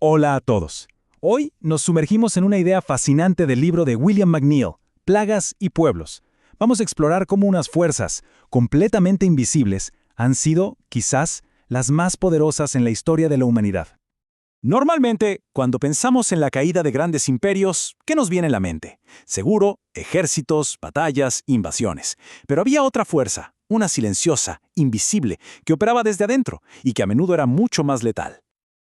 Hola a todos. Hoy nos sumergimos en una idea fascinante del libro de William McNeill, Plagas y Pueblos. Vamos a explorar cómo unas fuerzas completamente invisibles han sido, quizás, las más poderosas en la historia de la humanidad. Normalmente, cuando pensamos en la caída de grandes imperios, ¿qué nos viene a la mente? Seguro, ejércitos, batallas, invasiones. Pero había otra fuerza, una silenciosa, invisible, que operaba desde adentro y que a menudo era mucho más letal.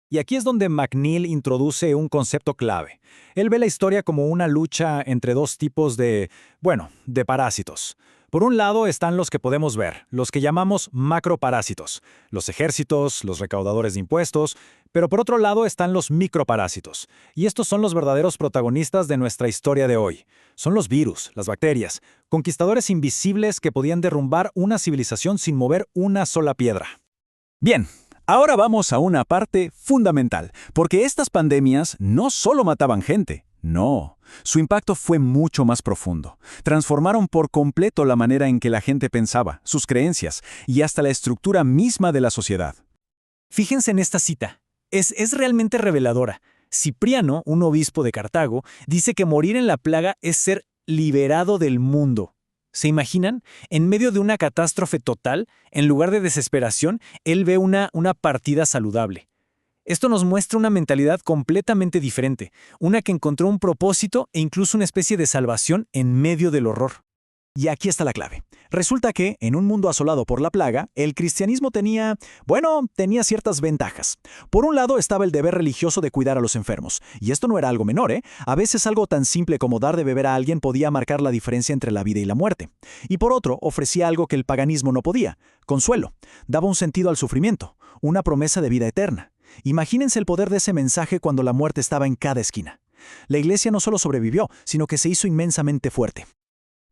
Y aquí es donde McNeill introduce un concepto clave. Él ve la historia como una lucha entre dos tipos de parásitos. Por un lado están los que podemos ver, los que llamamos macroparásitos, los ejércitos, los recaudadores de impuestos, pero por otro lado están los microparásitos, y estos son los verdaderos protagonistas de nuestra historia de hoy. Son los virus, las bacterias, conquistadores invisibles que podían derrumbar una civilización sin mover una sola piedra. Bien. Ahora vamos a una parte fundamental, porque estas pandemias no solo mataban gente, no, su impacto fue mucho más profundo. Transformaron por completo la manera en que la gente pensaba, sus creencias y hasta la estructura misma de la sociedad. Fíjense en esta cita. Es realmente reveladora. Cipriano, un obispo de Cartago, dice que morir en la plaga es ser liberado del mundo. ¿Se imaginan? En medio de una catástrofe total, en lugar de desesperación, él ve una partida saludable. Esto nos muestra una mentalidad completamente diferente, una que encontró un propósito e incluso una especie de salvación en medio del horror. Y aquí está la clave. Resulta que, en un mundo asolado por la plaga, el cristianismo tenía ciertas ventajas. Por un lado estaba el deber religioso de cuidar a los enfermos. Y esto no era algo menor, ¿eh? A veces algo tan simple como dar de beber a alguien podía marcar la diferencia entre la vida y la muerte. Y por otro, ofrecía algo que el paganismo no podía: consuelo. Daba un sentido al sufrimiento, una promesa de vida eterna. Imagínense el poder de ese mensaje cuando la muerte estaba en cada esquina. La iglesia no solo sobrevivió, sino que se hizo inmensamente fuerte.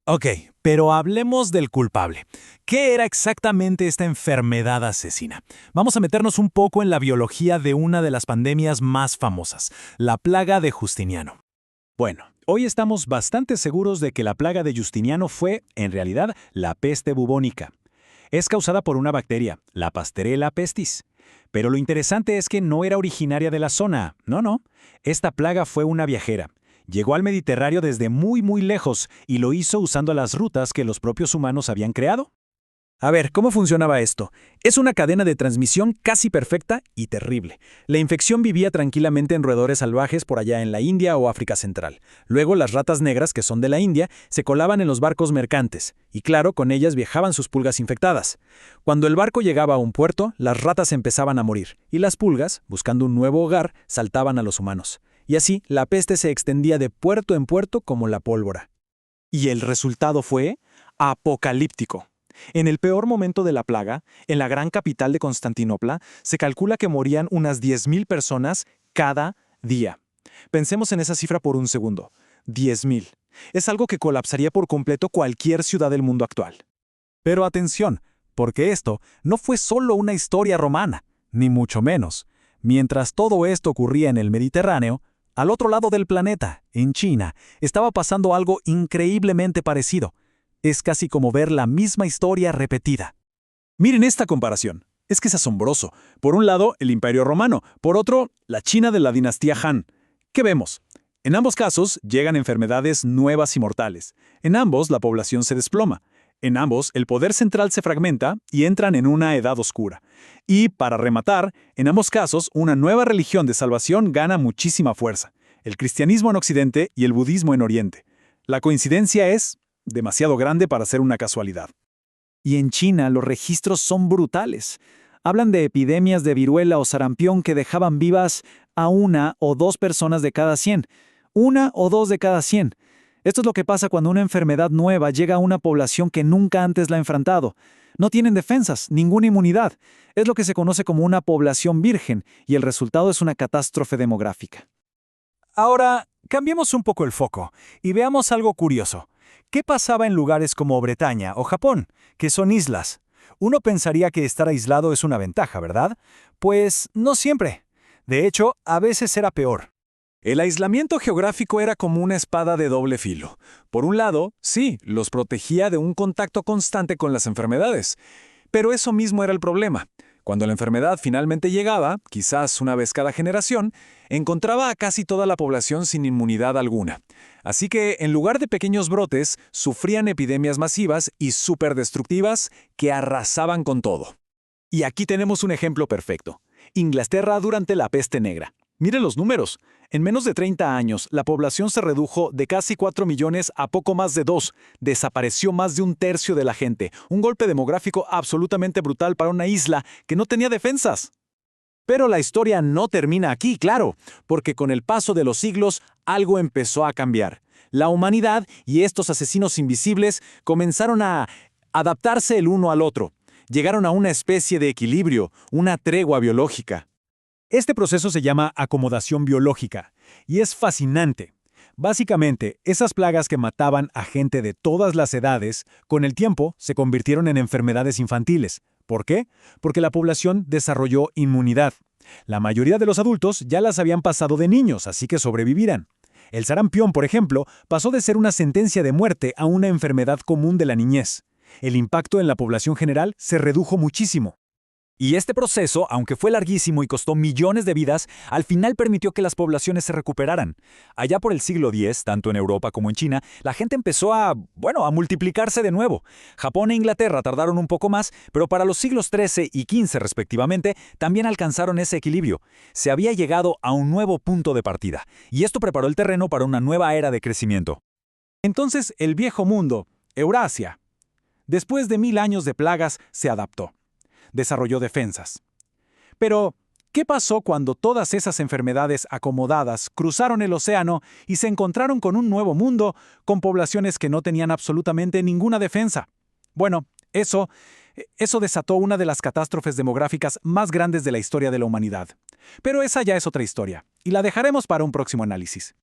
Ok, pero hablemos del culpable. ¿Qué era exactamente esta enfermedad asesina? Vamos a meternos un poco en la biología de una de las pandemias más famosas, la plaga de Justiniano. Bueno, hoy estamos bastante seguros de que la plaga de Justiniano fue, en realidad, la peste bubónica. Es causada por una bacteria, la Pasteurella pestis. Pero lo interesante es que no era originaria de la zona. No. Esta plaga fue una viajera. Llegó al Mediterráneo desde muy lejos y lo hizo usando las rutas que los propios humanos habían creado. A ver, ¿cómo funcionaba esto? Es una cadena de transmisión casi perfecta y terrible. La infección vivía tranquilamente en roedores salvajes por allá en la India o África Central. Luego las ratas negras, que son de la India, se colaban en los barcos mercantes, y claro, con ellas viajaban sus pulgas infectadas. Cuando el barco llegaba a un puerto, las ratas empezaban a morir, y las pulgas, buscando un nuevo hogar, saltaban a los humanos. Y así, la peste se extendía de puerto en puerto como la pólvora. Y el resultado fue apocalíptico. En el peor momento de la plaga, en la gran capital de Constantinopla, se calcula que morían unas 10.000 personas cada día. Pensemos en esa cifra por un segundo. 10.000. Es algo que colapsaría por completo cualquier ciudad del mundo actual. Pero atención, porque esto no fue solo una historia romana, ni mucho menos. Mientras todo esto ocurría en el Mediterráneo, al otro lado del planeta, en China, estaba pasando algo increíblemente parecido. Es casi como ver la misma historia repetida. Miren esta comparación. Es que es asombroso. Por un lado, el Imperio Romano. Por otro, la China de la dinastía Han. ¿Qué vemos? En ambos casos, llegan enfermedades nuevas y mortales. En ambos, la población se desploma. En ambos, el poder central se fragmenta y entran en una edad oscura. Y, para rematar, en ambos casos, una nueva religión de salvación gana muchísima fuerza. El cristianismo en Occidente y el budismo en Oriente. La coincidencia es demasiado grande para ser una casualidad. Y en China los registros son brutales. Hablan de epidemias de viruela o sarampión que dejaban vivas a 1 o 2 personas de cada 100. 1 o 2 de cada 100. Esto es lo que pasa cuando una enfermedad nueva llega a una población que nunca antes la ha enfrentado. No tienen defensas, ninguna inmunidad. Es lo que se conoce como una población virgen, y el resultado es una catástrofe demográfica. Ahora, cambiemos un poco el foco y veamos algo curioso. ¿Qué pasaba en lugares como Bretaña o Japón, que son islas? Uno pensaría que estar aislado es una ventaja, ¿verdad? Pues no siempre. De hecho, a veces era peor. El aislamiento geográfico era como una espada de doble filo. Por un lado, sí, los protegía de un contacto constante con las enfermedades. Pero eso mismo era el problema. Cuando la enfermedad finalmente llegaba, quizás una vez cada generación, encontraba a casi toda la población sin inmunidad alguna. Así que, en lugar de pequeños brotes, sufrían epidemias masivas y superdestructivas que arrasaban con todo. Y aquí tenemos un ejemplo perfecto. Inglaterra durante la peste negra. Miren los números. En menos de 30 años, la población se redujo de casi 4 millones a poco más de 2. Desapareció más de un tercio de la gente. Un golpe demográfico absolutamente brutal para una isla que no tenía defensas. Pero la historia no termina aquí, claro, porque con el paso de los siglos, algo empezó a cambiar. La humanidad y estos asesinos invisibles comenzaron a adaptarse el uno al otro. Llegaron a una especie de equilibrio, una tregua biológica. Este proceso se llama acomodación biológica y es fascinante. Básicamente, esas plagas que mataban a gente de todas las edades, con el tiempo se convirtieron en enfermedades infantiles. ¿Por qué? Porque la población desarrolló inmunidad. La mayoría de los adultos ya las habían pasado de niños, así que sobrevivirán. El sarampión, por ejemplo, pasó de ser una sentencia de muerte a una enfermedad común de la niñez. El impacto en la población general se redujo muchísimo. Y este proceso, aunque fue larguísimo y costó millones de vidas, al final permitió que las poblaciones se recuperaran. Allá por el siglo X, tanto en Europa como en China, la gente empezó a multiplicarse de nuevo. Japón e Inglaterra tardaron un poco más, pero para los siglos XIII y XV respectivamente, también alcanzaron ese equilibrio. Se había llegado a un nuevo punto de partida, y esto preparó el terreno para una nueva era de crecimiento. Entonces, el viejo mundo, Eurasia, después de 1000 años de plagas, se adaptó. Desarrolló defensas. Pero, ¿qué pasó cuando todas esas enfermedades acomodadas cruzaron el océano y se encontraron con un nuevo mundo con poblaciones que no tenían absolutamente ninguna defensa? Bueno, eso desató una de las catástrofes demográficas más grandes de la historia de la humanidad. Pero esa ya es otra historia, y la dejaremos para un próximo análisis.